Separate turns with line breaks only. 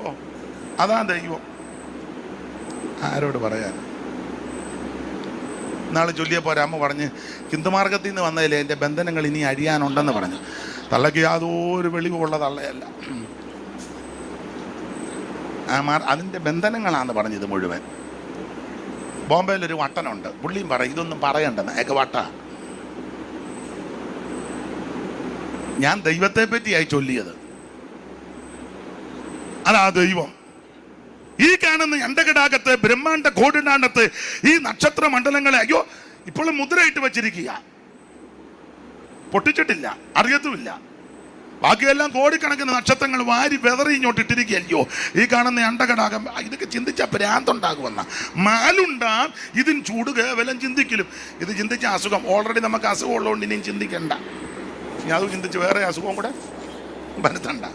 ഓ, അതാ ദൈവം. ആരോട് പറയാൻ? നാളെ ചൊല്ലിയപ്പോൾ ഒരമ്മ പറഞ്ഞ്, ഹിന്ദുമാർഗത്തിൽ നിന്ന് വന്നതിലേ എൻ്റെ ബന്ധനങ്ങൾ ഇനി അഴിയാനുണ്ടെന്ന് പറഞ്ഞു. തള്ളയ്ക്ക് യാതൊരു വെളിവുള്ള തള്ളയല്ല. അതിൻ്റെ ബന്ധനങ്ങളാണെന്ന് പറഞ്ഞത് മുഴുവൻ. ബോംബെയിലൊരു വട്ടനുണ്ട്, പുള്ളിയും പറയും ഇതൊന്നും പറയണ്ടെന്ന്. ഏക വട്ട. ഞാൻ ദൈവത്തെ പറ്റിയായി ചൊല്ലിയത്. അതാ ദൈവം. ഈ കാണുന്ന അണ്ടകടാകത്ത്, ബ്രഹ്മാണ്ട കോടിനാണ്ടത്ത് ഈ നക്ഷത്ര മണ്ഡലങ്ങളെ അയ്യോ ഇപ്പോഴും മുദ്രയിട്ട് വച്ചിരിക്കുക, പൊട്ടിച്ചിട്ടില്ല, അറിയത്തുമില്ല. ബാക്കിയെല്ലാം കോടിക്കണക്കിന് നക്ഷത്രങ്ങൾ വാരി വെതറി ഇങ്ങോട്ട് ഇട്ടിരിക്കുകയല്ലോ. ഈ കാണുന്ന അണ്ടകടാകം ഇതൊക്കെ ചിന്തിച്ച ഭ്രാന്തുണ്ടാകുമെന്ന മാലുണ്ടാ. ഇതിന് ചൂട് കേവലം ചിന്തിക്കലും. ഇത് ചിന്തിച്ച അസുഖം. ഓൾറെഡി നമുക്ക് അസുഖം ഉള്ളതുകൊണ്ട് ഇനിയും ചിന്തിക്കണ്ട. ഇനി അത് ചിന്തിച്ച് വേറെ അസുഖം കൂടെ വരുത്തണ്ട.